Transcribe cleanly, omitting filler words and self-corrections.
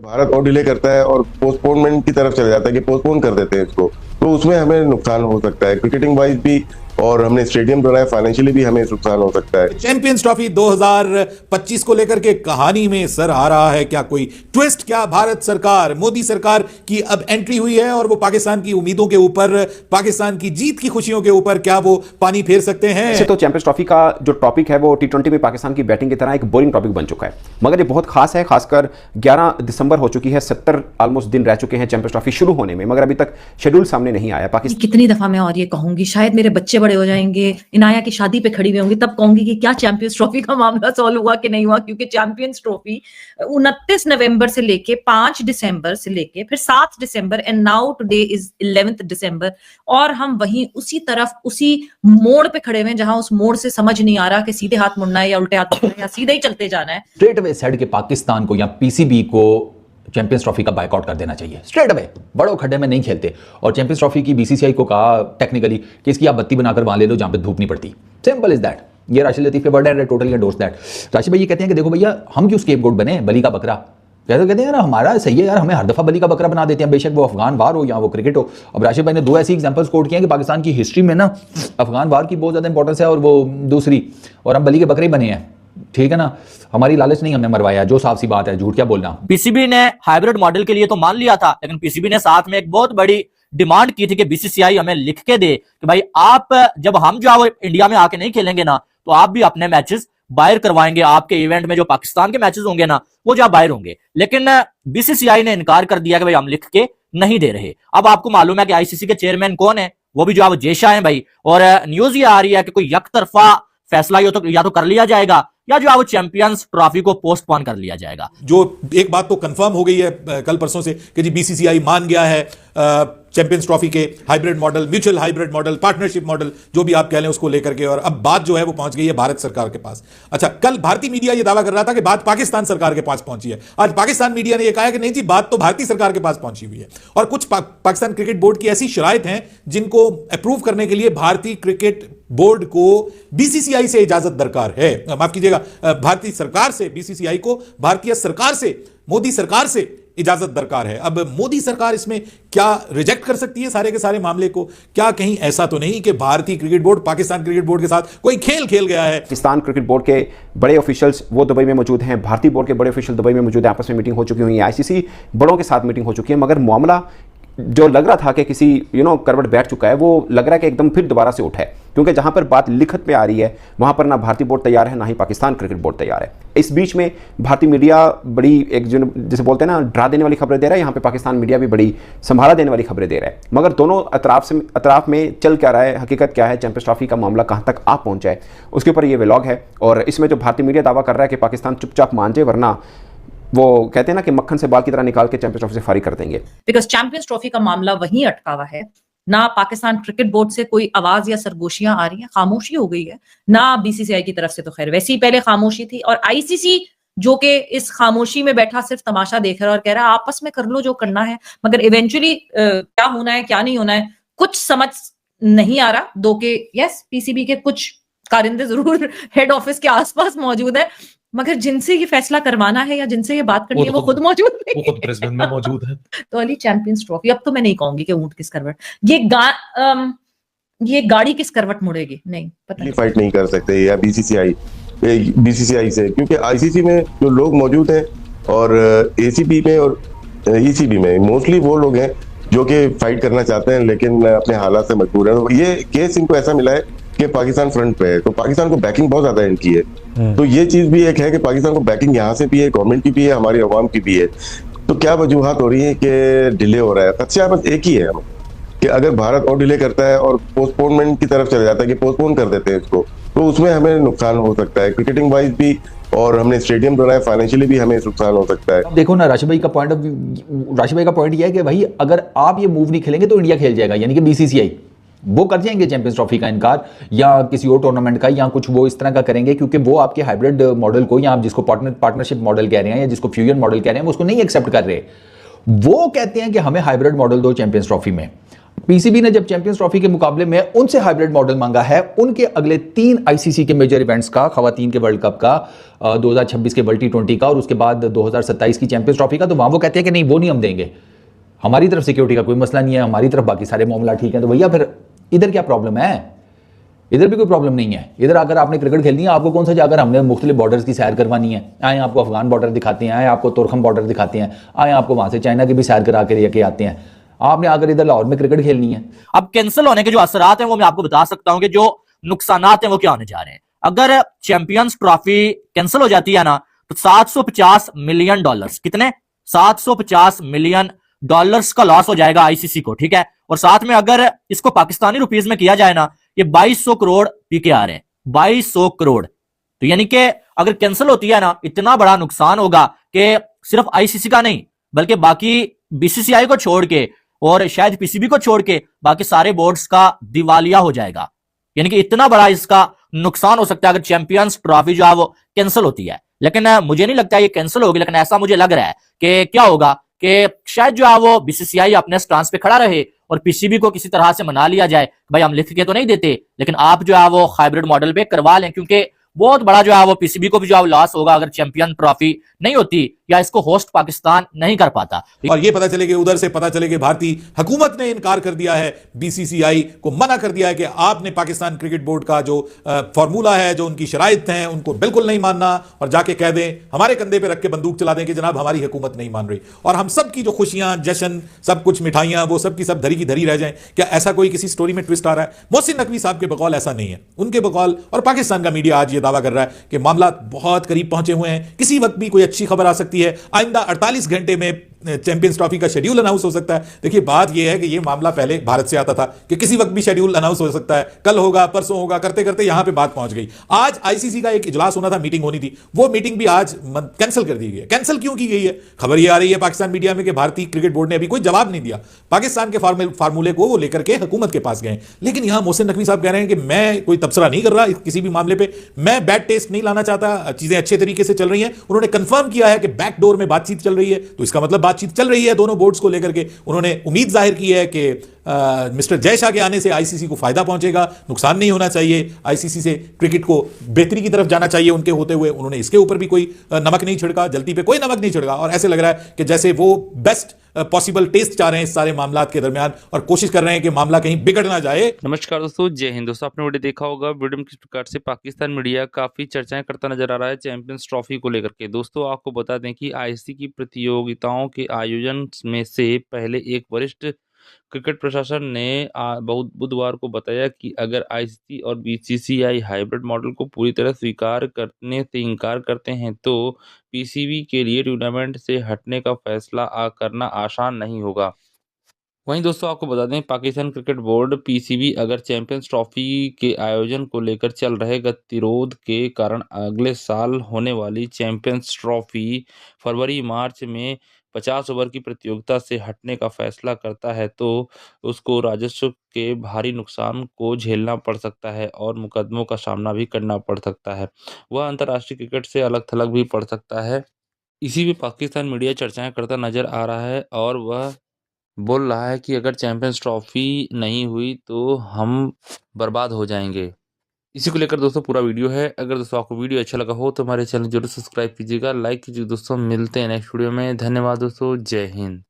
भारत और डिले करता है और पोस्टपोनमेंट की तरफ चला जाता है कि पोस्टपोन कर देते हैं इसको, तो उसमें हमें नुकसान हो सकता है क्रिकेटिंग वाइज भी, और हमने स्टेडियम बनाया, फाइनेंशियली भी हमें नुकसान हो सकता है। चैंपियंस ट्रॉफी 2025 को लेकर के कहानी में सर आ रहा है क्या कोई ट्विस्ट? क्या भारत सरकार, मोदी सरकार की अब एंट्री हुई है और वो पाकिस्तान की उम्मीदों के ऊपर, पाकिस्तान की जीत की खुशियों के ऊपर क्या वो पानी फेर सकते हैं? ऐसे तो चैंपियंस ट्रॉफी का जो टॉपिक है वो T20 में पाकिस्तान की बैटिंग की तरह एक बोरिंग टॉपिक बन चुका है, मगर ये बहुत खास है। खासकर 11 दिसंबर हो चुकी है, 70 ऑलमोस्ट दिन रह चुके हैं चैंपियंस ट्रॉफी शुरू होने में, मगर अभी तक शेड्यूल सामने नहीं आया। पाकिस्तान कितनी दफा मैं और ये कहूंगी, शायद मेरे बच्चे बड़े हो जाएंगे, इनाया की शादी पे खड़ी हुई होंगी, तब कहूंगी कि क्या चैंपियंस ट्रॉफी का मामला सॉल्व हुआ कि नहीं हुआ, क्योंकि चैंपियंस ट्रॉफी 29 नवंबर से लेके 5 दिसंबर से लेके फिर 7 दिसंबर एंड नाउ टुडे इज 11 दिसंबर, और हम वहीं उसी तरफ उसी मोड़ पे खड़े हुए हैं जहां उस मोड़ से समझ नहीं आ रहा कि सीधे हाथ मुड़ना है या उल्टे हाथ मुड़ना है या सीधे ही चलते जाना है। स्ट्रेट अवे सेड के पाकिस्तान को या पीसीबी को चैंपियंस ट्रॉफी का बायकॉट कर देना चाहिए, स्ट्रेट अवे। बड़ों खड्डे में नहीं खेलते। और चैंपियंस ट्रॉफी की बीसीसीआई को कहा टेक्निकली कि इसकी आप बत्ती बनाकर वहां ले लो जहां पे धूप नहीं पड़ती, सिंपल इज दैट। ये राशिद लतीफ के वर्ड है, टोटली एंडोर्स दैट। राशिद भाई ये कहते हैं कि देखो भैया हम क्यों स्केपगोट बने, बली का बकरा। कहते हैं यार हमारा सही है यार, हमें हर दफा बली का बकरा बना देते हैं, बेशक वो अफगान वार हो या वो क्रिकेट हो। अब राशिद भाई ने 2 ऐसी एग्जांपल्स कोट किए हैं कि पाकिस्तान की हिस्ट्री में ना अफगान वार की बहुत ज्यादा इंपॉर्टेंस है और वो दूसरी, और हम बली के बकरे बने हैं, ठीक है ना। हमारी लालच नहीं हमने मरवाया, जो साफ सी बात है, झूठ क्या बोलना। पीसीबी ने हाइब्रिड मॉडल के लिए तो मान लिया था, लेकिन पीसीबी ने साथ में एक बहुत बड़ी डिमांड की थी कि बीसीसीआई हमें लिख के दे कि भाई आप जब हम जो है इंडिया में आके नहीं खेलेंगे ना, तो आप भी अपने मैचेस बाहर करवाएंगे, आपके इवेंट में जो पाकिस्तान के मैचेस होंगे ना वो जहां बाहर होंगे। लेकिन बीसीसीआई ने इनकार कर दिया कि भाई हम लिख के नहीं दे रहे। अब आपको मालूम है कि आईसीसी के चेयरमैन कौन है, वो भी जो है जेशा है भाई, और न्यूज ये आ रही है कि कोई यकतरफा फैसला या तो कर लिया जाएगा या जो है वो चैंपियंस ट्रॉफी को पोस्टपोन कर लिया जाएगा। जो एक बात तो कंफर्म हो गई है कल परसों से कि जी बीसीसीआई मान गया है चैंपियंस ट्रॉफी के hybrid model, mutual hybrid model, partnership model, जो भी आप कह लें उसको लेकर के, और अब बात जो है वो पहुंच गई है भारत सरकार के पास। अच्छा, कल भारतीय मीडिया ये दावा कर रहा था कि बात पाकिस्तान सरकार के पास पहुंची है। आज पाकिस्तान मीडिया ने यह कहा कि नहीं जी, बात तो भारतीय सरकार के पास पहुंची हुई है, और कुछ पाकिस्तान क्रिकेट बोर्ड की ऐसी शराइत हैं जिनको अप्रूव करने के लिए भारतीय क्रिकेट बोर्ड को बीसीसीआई से इजाजत दरकार है। माफ कीजिएगा, भारतीय सरकार से बीसीसीआई को भारतीय सरकार से, मोदी सरकार से इजाजत दरकार है। अब मोदी सरकार इसमें क्या रिजेक्ट कर सकती है सारे के सारे मामले को? क्या कहीं ऐसा तो नहीं कि भारतीय cricket board Pakistan cricket board के साथ कोई खेल खेल गया है? पाकिस्तान क्रिकेट बोर्ड के बड़े ऑफिशियल्स वो दुबई में मौजूद हैं, भारतीय बोर्ड के बड़े ऑफिशियल दुबई में मौजूद हैं, आपस में मीटिंग हो चुकी हुई है, आईसीसी बड़ों के साथ मीटिंग हो चुकी है, मगर मामला जो लग रहा था कि किसी करवट बैठ चुका है, वो लग रहा है कि एकदम फिर दोबारा से उठा है, क्योंकि जहां पर बात लिखत में आ रही है वहां पर ना भारतीय बोर्ड तैयार है, ना ही पाकिस्तान क्रिकेट बोर्ड तैयार है। इस बीच में भारतीय मीडिया बड़ी एक जैसे बोलते हैं ना डरा देने वाली खबरें दे रहा है, यहाँ पे पाकिस्तान मीडिया भी बड़ी संभाला देने वाली खबरें दे रहा है। मगर दोनों अतराफ में चल क्या रहा है, हकीकत क्या है, चैंपियंस ट्रॉफी का मामला कहाँ तक आ पहुंचा है, उसके ऊपर ये व्लॉग है। और इसमें जो भारतीय मीडिया दावा कर रहा है कि पाकिस्तान चुपचाप मान जाए, वरना वो कहते हैं ना कि मक्खन से बाल की तरह निकाल के चैंपियंस ट्रॉफी से फारिग कर देंगे। बिकॉज चैंपियंस ट्रॉफी का मामला वहीं अटका हुआ है, ना पाकिस्तान क्रिकेट बोर्ड से कोई आवाज या सरगोशियां आ रही हैं, खामोशी हो गई है, ना बीसीसीआई की तरफ से तो खैर वैसे ही पहले खामोशी थी, और आईसीसी जो कि इस खामोशी में बैठा सिर्फ तमाशा देख रहा है और कह रहा है आपस में कर लो जो करना है, मगर इवेंचुअली क्या होना है क्या नहीं होना है कुछ समझ नहीं आ रहा। दो के यस पीसीबी के कुछ कारिंदे जरूर हेड ऑफिस के आसपास मौजूद है, मगर जिनसे ये फैसला करवाना है या जिनसे ये बात करनी है वो खुद मौजूद नहीं, वो खुद प्रेसिडेंट में मौजूद है। तो अली चैंपियंस ट्रॉफी, अब तो मैं नहीं कहूंगी कि ऊंट किस करवट, ये गाड़ी किस करवट मुड़ेगी, नहीं पता नहीं। फाइट नहीं कर सकते या बीसीसीआई से, क्योंकि आईसीसी में जो लोग मौजूद हैं और एसीबी में और ईसीबी में मोस्टली वो लोग हैं जो कि फाइट करना चाहते हैं लेकिन अपने हालात से मजबूर हैं। ये केस इनको ऐसा मिला है कि पाकिस्तान फ्रंट पे है, तो पाकिस्तान को बैकिंग बहुत ज्यादा इनकी है, तो ये चीज भी एक है कि पाकिस्तान को बैकिंग यहाँ से भी है, गवर्नमेंट की भी है, हमारी अवाम की भी है। तो क्या वजूहत हो रही है कि डिले हो रहा है? खदशा बस एक ही है हमें कि अगर भारत और डिले करता है और पोस्टपोनमेंट की तरफ चला जाता है कि पोस्टपोन कर देते हैं इसको, तो उसमें हमें नुकसान हो सकता है क्रिकेटिंग वाइज भी, और हमने स्टेडियम बनाया, फाइनेंशियली भी हमें नुकसान हो सकता है। देखो ना राशिद भाई का पॉइंट ये है कि भाई अगर आप ये मूव नहीं खेलेंगे तो इंडिया खेल जाएगा, यानी कि बीसीसीआई वो कर जाएंगे चैंपियंस ट्रॉफी का इनकार या किसी और टूर्नामेंट का या कुछ वो इस तरह का करेंगे, क्योंकि वो आपके हाइब्रिड मॉडल को या आप जिसको पार्टनरशिप मॉडल कह रहे हैं या जिसको फ्यूजन मॉडल कह रहे हैं वो उसको नहीं एक्सेप्ट कर रहे। वो कहते हैं कि हमें हाइब्रिड मॉडल दो चैंपियंस ट्रॉफी में। पीसीबी ने जब चैंपियंस ट्रॉफी के मुकाबले में उनसे हाइब्रिड मॉडल मांगा है उनके अगले 3 आईसीसी के मेजर इवेंट्स का, खवातीन के वर्ल्ड कप का, 2026 के वर्ल्ड T20 का और उसके बाद 2027 की चैंपियंस ट्रॉफी का, तो वहां वो कहते हैं कि नहीं वो नहीं हम देंगे, हमारी तरफ सिक्योरिटी का कोई मसला नहीं है, हमारी तरफ बाकी सारे मामला ठीक है। तो भैया फिर इधर क्या प्रॉब्लम है? इधर भी कोई प्रॉब्लम नहीं है। इधर अगर आपने क्रिकेट खेलनी है, आपको कौन सा जाकर हमने मुख्तलिफ बॉर्डर्स की सैर करवानी है, आए आपको अफगान बॉर्डर दिखाते हैं, आए आपको तुर्कम बॉर्डर दिखाते हैं, आए आपको वहां से चाइना की भी सैर करा के लेके आते हैं, आपने अगर इधर लाहौर में क्रिकेट खेलनी है। अब कैंसिल होने के जो असरात हैं वो मैं आपको बता सकता हूं कि जो नुकसानात हैं वो क्या होने जा रहे हैं। अगर चैंपियंस ट्रॉफी कैंसिल हो जाती है ना तो $750 मिलियन, कितने? $750 मिलियन का लॉस हो जाएगा आईसीसी को, ठीक है। और साथ में अगर इसको पाकिस्तानी रुपीस में किया जाए ना, ये 2200 करोड़ पीके आ रहे हैं, 2200 करोड़। तो यानी कि अगर कैंसिल होती है ना, इतना बड़ा नुकसान होगा कि सिर्फ आईसीसी का नहीं बल्कि बाकी बीसीसीआई को छोड़ के और शायद पीसीबी को छोड़ के बाकी सारे बोर्ड्स का दिवालिया हो जाएगा। यानी कि इतना बड़ा इसका नुकसान हो सकता है अगर चैंपियंस ट्रॉफी जो है वो कैंसिल होती है। लेकिन मुझे नहीं लगता ये कैंसिल होगी, लेकिन ऐसा मुझे लग रहा है कि क्या होगा कि शायद जो है वो बीसीसीआई अपने स्टांस पे खड़ा रहे और पीसीबी को किसी तरह से मना लिया जाए, भाई हम लिख के तो नहीं देते लेकिन आप जो है वो हाइब्रिड मॉडल पे करवा लें, क्योंकि बहुत बड़ा जो है वो पीसीबी को भी जो है लॉस होगा अगर चैंपियन ट्रॉफी नहीं होती या इसको होस्ट पाकिस्तान नहीं कर पाता। और ये पता चले कि उधर से पता चले कि भारतीय हुकूमत ने इनकार कर दिया है, बीसीसीआई को मना कर दिया है कि आपने पाकिस्तान क्रिकेट बोर्ड का जो फॉर्मूला है, जो उनकी शराइत हैं, उनको बिल्कुल नहीं मानना, और जाके कह दें, हमारे कंधे पे रख के बंदूक चला दें कि जनाब हमारी हुकूमत नहीं मान रही, और हम सब की जो खुशियां, जश्न, सब कुछ मिठाइयां, वो सब की सब धरी की धरी रह जाए। क्या ऐसा कोई किसी स्टोरी में ट्विस्ट आ रहा है? मोहसिन नकवी साहब के बकौल ऐसा नहीं है, उनके बकौल, और पाकिस्तान का मीडिया आज ये दावा कर रहा है कि मामला बहुत करीब पहुंचे हुए हैं, किसी वक्त भी कोई अच्छी खबर आ सकती है, आइंदा 48 घंटे में चैंपियंस ट्रॉफी का शेड्यूल अनाउंस हो सकता है। देखिए बात यह है कि यह मामला पहले भारत से आता था कि किसी वक्त भी शेड्यूल अनाउंस हो सकता है, कल होगा, परसों होगा, करते करते यहां पे बात पहुंच गई। आज आईसीसी का एक इजलास होना था, मीटिंग होनी थी, वो मीटिंग भी आज कैंसिल कर दी गई है। कैंसिल क्यों की गई है? खबर यह आ रही है पाकिस्तान मीडिया में कि भारतीय क्रिकेट बोर्ड ने अभी कोई जवाब नहीं दिया, पाकिस्तान के फार्मूले को वो लेकर के हुकूमत के पास गए। लेकिन यहां मोहसिन नकवी साहब कह रहे हैं कि मैं कोई तबसरा नहीं कर रहा किसी भी मामले पर, मैं बैड टेस्ट नहीं लाना चाहता, चीजें अच्छे तरीके से चल रही हैं। उन्होंने कंफर्म किया है कि बैकडोर में बातचीत चल रही है, तो इसका मतलब बातचीत चल रही है दोनों बोर्ड्स को लेकर के। उन्होंने उम्मीद जाहिर की है कि मिस्टर जय शाह के आने से आईसीसी को फायदा पहुंचेगा, नुकसान नहीं होना चाहिए, आईसीसी से क्रिकेट को बेहतरी की तरफ जाना चाहिए उनके होते हुए। उन्होंने इसके ऊपर भी कोई नमक नहीं छिड़का, जल्दी पे कोई नमक नहीं छिड़का, और ऐसे लग रहा है कि जैसे वो बेस्ट पॉसिबल टेस्ट चाह रहे हैं इस सारे मामलात के दरमियान, और कोशिश कर रहे हैं कि मामला कहीं बिगड़ ना जाए। नमस्कार दोस्तों, जय हिंद। दोस्तों आपने वीडियो देखा होगा, वीडियो में किस प्रकार से पाकिस्तान मीडिया काफी चर्चाएं करता नजर आ रहा है चैंपियंस ट्रॉफी को लेकर के। दोस्तों आपको बता दें कि आईसीसी की प्रतियोगिताओं के आयोजन में से पहले एक वरिष्ठ क्रिकेट प्रशासन ने बुधवार को बताया कि अगर आईसीसी और बीसीसीआई हाइब्रिड मॉडल को पूरी तरह स्वीकार करने से इनकार करते हैं तो पीसीबी के लिए टूर्नामेंट से हटने का फैसला करना आसान नहीं होगा। वहीं दोस्तों आपको बता दें, पाकिस्तान क्रिकेट बोर्ड पीसीबी अगर चैंपियंस ट्रॉफी के आयोजन को लेकर चल रहे गतिरोध के कारण अगले साल होने वाली चैंपियंस ट्रॉफी फरवरी-मार्च में 50 ओवर की प्रतियोगिता से हटने का फैसला करता है तो उसको राजस्व के भारी नुकसान को झेलना पड़ सकता है और मुकदमों का सामना भी करना पड़ सकता है। वह अंतर्राष्ट्रीय क्रिकेट से अलग थलग भी पड़ सकता है। इसी में पाकिस्तान मीडिया चर्चाएं करता नजर आ रहा है और वह बोल रहा है कि अगर चैंपियंस ट्रॉफी नहीं हुई तो हम बर्बाद हो जाएंगे। इसी को लेकर दोस्तों पूरा वीडियो है। अगर दोस्तों आपको वीडियो अच्छा लगा हो तो हमारे चैनल जरूर सब्सक्राइब कीजिएगा, लाइक कीजिए। दोस्तों मिलते हैं नेक्स्ट वीडियो में। धन्यवाद दोस्तों, जय हिंद।